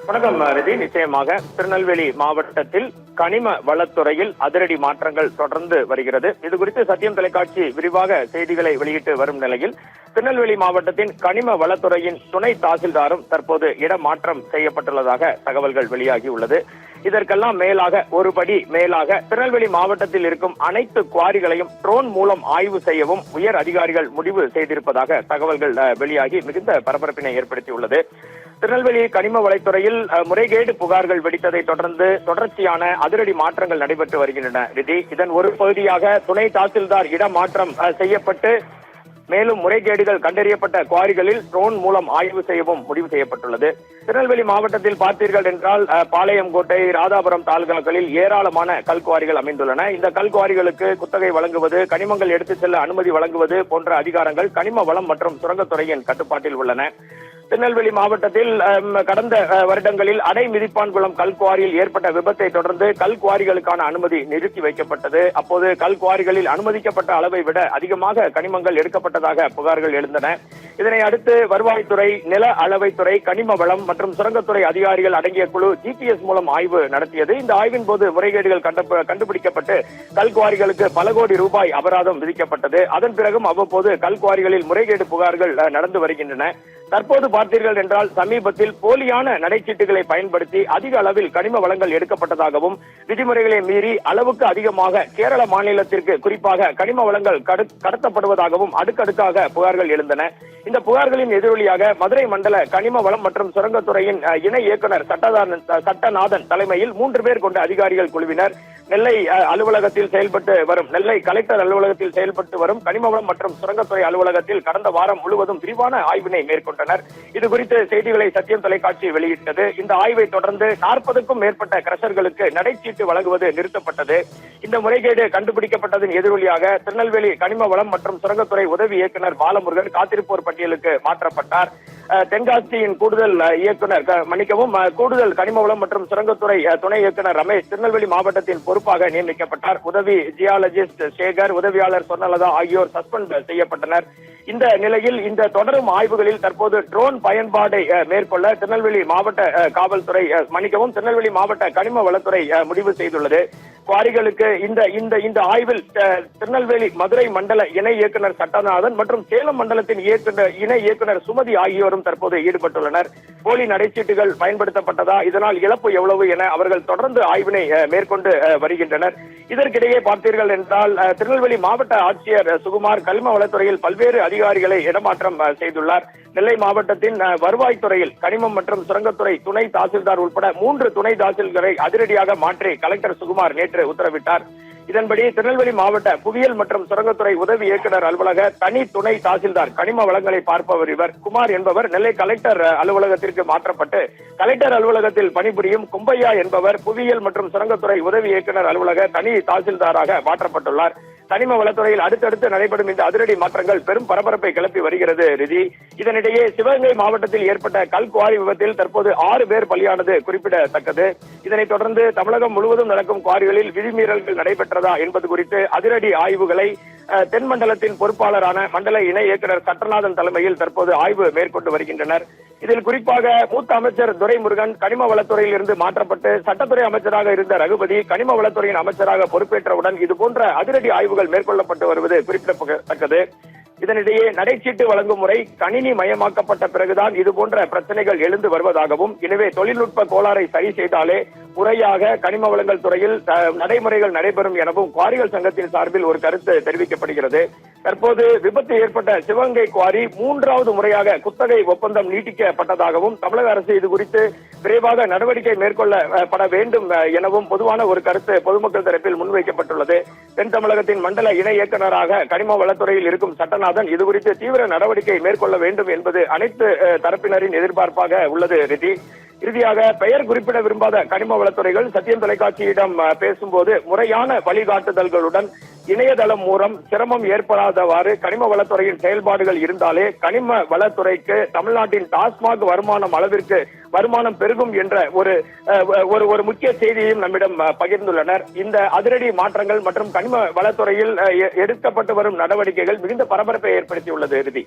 வணக்கம் ரதி. நிச்சயமாக திருநெல்வேலி மாவட்டத்தில் கனிம வளத்துறையில் அதிரடி மாற்றங்கள் தொடர்ந்து வருகிறது. இது குறித்து சத்தியம் தொலைக்காட்சி விரிவாக செய்திகளை வெளியிட்டு வரும் நிலையில் திருநெல்வேலி மாவட்டத்தின் கனிம வளத்துறையின் துணை தாசில்தாரும் தற்போது இடமாற்றம் செய்யப்பட்டுள்ளதாக தகவல்கள் வெளியாகியுள்ளது. இதற்கெல்லாம் மேலாக ஒருபடி மேலாக திருநெல்வேலி மாவட்டத்தில் இருக்கும் அனைத்து குவாரிகளையும் ட்ரோன் மூலம் ஆய்வு செய்யவும் உயர் அதிகாரிகள் முடிவு செய்திருப்பதாக தகவல்கள் வெளியாகி மிகுந்த பரபரப்பினை ஏற்படுத்தியுள்ளது. திருநெல்வேலி கனிம வளத்துறையில் முறைகேடு புகார்கள் வெடித்ததை தொடர்ந்து தொடர்ச்சியான அதிரடி மாற்றங்கள் நடைபெற்று வருகின்றன. இதன் ஒரு பகுதியாக துணை தாசில்தார் இடமாற்றம் செய்யப்பட்டு மேலும் முறைகேடுகள் கண்டறியப்பட்ட குவாரிகளில் ட்ரோன் மூலம் ஆய்வு செய்யவும் முடிவு செய்யப்பட்டுள்ளது. திருநெல்வேலி மாவட்டத்தில் பார்த்தீர்கள் என்றால் பாளையங்கோட்டை, ராதாபுரம் தாலுகாக்களில் ஏராளமான கல்குவாரிகள் அமைந்துள்ளன. இந்த கல்குவாரிகளுக்கு குத்தகை வழங்குவது, கனிமங்கள் எடுத்துச் செல்ல அனுமதி வழங்குவது போன்ற அதிகாரங்கள் கனிம வளம் மற்றும் சுரங்கத்துறையின் கட்டுப்பாட்டில் உள்ளன. திருநெல்வேலி மாவட்டத்தில் கடந்த வருடங்களில் அடை மிதிப்பான்குளம் கல்குவாரியில் ஏற்பட்ட விபத்தை தொடர்ந்து கல்குவாரிகளுக்கான அனுமதி நிறுத்தி வைக்கப்பட்டது. அப்போது கல்குவாரிகளில் அனுமதிக்கப்பட்ட அளவை விட அதிகமாக கனிமங்கள் எடுக்கப்பட்டதாக புகார்கள் எழுந்தன. இதனை அடுத்து வருவாய்த்துறை, நில அளவைத்துறை, கனிம வளம் மற்றும் சுரங்கத்துறை அதிகாரிகள் அடங்கிய குழு GPS மூலம் ஆய்வு நடத்தியது. இந்த ஆய்வின் போது முறைகேடுகள் கண்டுபிடிக்கப்பட்டு கல்குவாரிகளுக்கு பல கோடி ரூபாய் அபராதம் விதிக்கப்பட்டது. அதன் பிறகும் அவ்வப்போது கல்குவாரிகளில் முறைகேடு புகார்கள் நடந்து வருகின்றன. தற்போது பார்த்தீர்கள் என்றால் சமீபத்தில் போலியான நடைச்சீட்டுகளை பயன்படுத்தி அதிக அளவில் கனிம வளங்கள் எடுக்கப்பட்டதாகவும் விதிமுறைகளை மீறி அளவுக்கு அதிகமாக கேரள மாநிலத்திற்கு குறிப்பாக கனிம வளங்கள் கடத்தப்படுவதாகவும் அடுக்கடுக்காக புகார்கள் எழுந்தன. இந்த புகார்களின் எதிரொலியாக மதுரை மண்டல கனிம வளம் மற்றும் சுரங்கத்துறையின் இணை இயக்குநர் சட்டநாதன் தலைமையில் 3 பேர் கொண்ட அதிகாரிகள் குழுவினர் நெல்லை அலுவலகத்தில் செயல்பட்டு வரும் நெல்லை கலெக்டர் அலுவலகத்தில் செயல்பட்டு வரும் கனிம வளம் மற்றும் சுரங்கத்துறை அலுவலகத்தில் கடந்த வாரம் முழுவதும் விரிவான ஆய்வினை மேற்கொண்டனர். இது குறித்து செய்திகளை சத்தியம் தொலைக்காட்சி வெளியிட்டது. இந்த ஆய்வை தொடர்ந்து 40க்கும் மேற்பட்ட கிரஷர்களுக்கு நடைச்சீட்டு வழங்குவது நிறுத்தப்பட்டது. இந்த முறைகேடு கண்டுபிடிக்கப்பட்டதன் எதிரொலியாக திருநெல்வேலி கனிம வளம் மற்றும் சுரங்கத்துறை உதவி இயக்குநர் பாலமுருகன் காத்திருப்போர் பட்டியலுக்கு மாற்றப்பட்டார். தென்காசியின் கூடுதல் கனிம வளம் மற்றும் சுரங்கத்துறை துணை இயக்குநர் ரமேஷ் திருநெல்வேலி மாவட்டத்தின் பொறுப்பாக நியமிக்கப்பட்டார். உதவி ஜியாலஜிஸ்ட் சேகர், உதவியாளர் சொர்ணலதா ஆகியோர் சஸ்பெண்ட் செய்யப்பட்டனர். இந்த நிலையில் இந்த தொடரும் ஆய்வுகளில் தற்போது ட்ரோன் பயன்பாட்டை மேற்கொள்ள திருநெல்வேலி மாவட்ட காவல்துறை திருநெல்வேலி மாவட்ட கனிம வளத்துறை முடிவு செய்துள்ளது. குவாரிகளுக்கு இந்த ஆய்வில் திருநெல்வேலி மதுரை மண்டல இணை இயக்குநர் சட்டநாதன் மற்றும் சேலம் மண்டலத்தின் இணை இயக்குநர் சுமதி ஆகியோரும் தற்போது ஈடுபட்டுள்ளனர். போலி நடைச்சீட்டுகள் பயன்படுத்தப்பட்டதா, இதனால் இழப்பு எவ்வளவு என அவர்கள் தொடர்ந்து ஆய்வினை மேற்கொண்டு வருகின்றனர். இதற்கிடையே பார்த்தீர்கள் என்றால் திருநெல்வேலி மாவட்ட ஆட்சியர் சுகுமார் கனிம வளத்துறையில் பல்வேறு அதிகாரிகளை இடமாற்றம் செய்துள்ளார். நெல்லை மாவட்டத்தின் வருவாய்த்துறையில் கனிமம் மற்றும் சுரங்கத்துறை துணை தாசில்தார் உட்பட 3 துணை தாசில்தாரை அதிரடியாக மாற்றி கலெக்டர் சுகுமார் நேற்று உத்தரவிட்டார். இதன்படி திருநெல்வேலி மாவட்ட புவியியல் மற்றும் சுரங்கத்துறை உதவி இயக்குநர் அலுவலக தனி துணை தாசில்தார் கனிம வளங்களை பார்ப்பவர் இவர் குமார் என்பவர் நெல்லை கலெக்டர் அலுவலகத்திற்கு மாற்றப்பட்டு கலெக்டர் அலுவலகத்தில் பணிபுரியும் கும்பையா என்பவர் புவியியல் மற்றும் சுரங்கத்துறை உதவி இயக்குநர் அலுவலக தனி தாசில்தாராக மாற்றப்பட்டுள்ளார். கனிம வளத்துறையில் அடுத்தடுத்து நடைபெறும் இந்த அதிரடி மாற்றங்கள் பெரும் பரபரப்பை கிளப்பி வருகிறது. இதனிடையே சிவகங்கை மாவட்டத்தில் ஏற்பட்ட கல்குவாரி விபத்தில் தற்போது 6 பேர் பலியானது குறிப்பிடத்தக்கது. இதனைத் தொடர்ந்து தமிழகம் முழுவதும் நடக்கும் குவாரிகளில் விதிமீறல்கள் நடைபெற்றதா என்பது குறித்து அதிரடி ஆய்வுகளை தென்மண்டலத்தின் பொறுப்பாளரான மண்டல இணை இயக்குநர் சட்டநாதன் தலைமையில் தற்போது ஆய்வு மேற்கொண்டு வருகின்றனர். இதில் குறிப்பாக மூத்த அமைச்சர் துரைமுருகன் கனிம வளத்துறையில் இருந்து மாற்றப்பட்டு சட்டத்துறை அமைச்சராக இருந்த ரகுபதி கனிம வளத்துறையின் அமைச்சராக பொறுப்பேற்றவுடன் இதுபோன்ற அதிரடி ஆய்வுகள் மேற்கொள்ளப்பட்டு வருவது குறிப்பிடத்தக்கது. இதனிடையே நடைச்சீட்டு வழங்கும் முறை கணினி மயமாக்கப்பட்ட பிறகுதான் இதுபோன்ற பிரச்சனைகள் எழுந்து வருவதாகவும், எனவே தொழில்நுட்ப கோளாறை சரி செய்தாலே முறையாக கனிம வளங்கள் துறையில் நடைமுறைகள் நடைபெறும் எனவும் குவாரிகள் சங்கத்தின் சார்பில் ஒரு கருத்து தெரிவிக்கப்படுகிறது. தற்போது விபத்து ஏற்பட்ட சிவகங்கை குவாரி 3வது முறையாக குத்தகை ஒப்பந்தம் நீட்டிக்கப்பட்டதாகவும் தமிழக அரசு இது குறித்து விரைவாக நடவடிக்கை மேற்கொள்ளப்பட வேண்டும் எனவும் பொதுவான ஒரு கருத்து பொதுமக்கள் தரப்பில் முன்வைக்கப்பட்டுள்ளது. தென் தமிழகத்தின் மண்டல இணை இயக்குநராக கனிம வளத்துறையில் இருக்கும் சட்டநாதன் இதுகுறித்து தீவிர நடவடிக்கை மேற்கொள்ள வேண்டும் என்பது அனைத்து தரப்பினரின் எதிர்பார்ப்பாக உள்ளது. இறுதியாக பெயர் குறிப்பிட விரும்பாத கனிம வளத்துறைகள் சத்தியம் தொலைக்காட்சியிடம் பேசும்போது முறையான வழிகாட்டுதல்களுடன் இணையதளம் மூலம் சிரமம் ஏற்படாதவாறு கனிம வளத்துறையின் செயல்பாடுகள் இருந்தாலே கனிம வளத்துறைக்கு தமிழ்நாட்டின் டாஸ்மாக் வருமானம் அளவிற்கு வருமானம் பெருகும் என்ற ஒரு முக்கிய செய்தியையும் நம்மிடம் பகிர்ந்துள்ளனர். இந்த அதிரடி மாற்றங்கள் மற்றும் கனிம வளத்துறையில் எடுக்கப்பட்டு வரும் நடவடிக்கைகள் மிகுந்த பரபரப்பை ஏற்படுத்தியுள்ளது.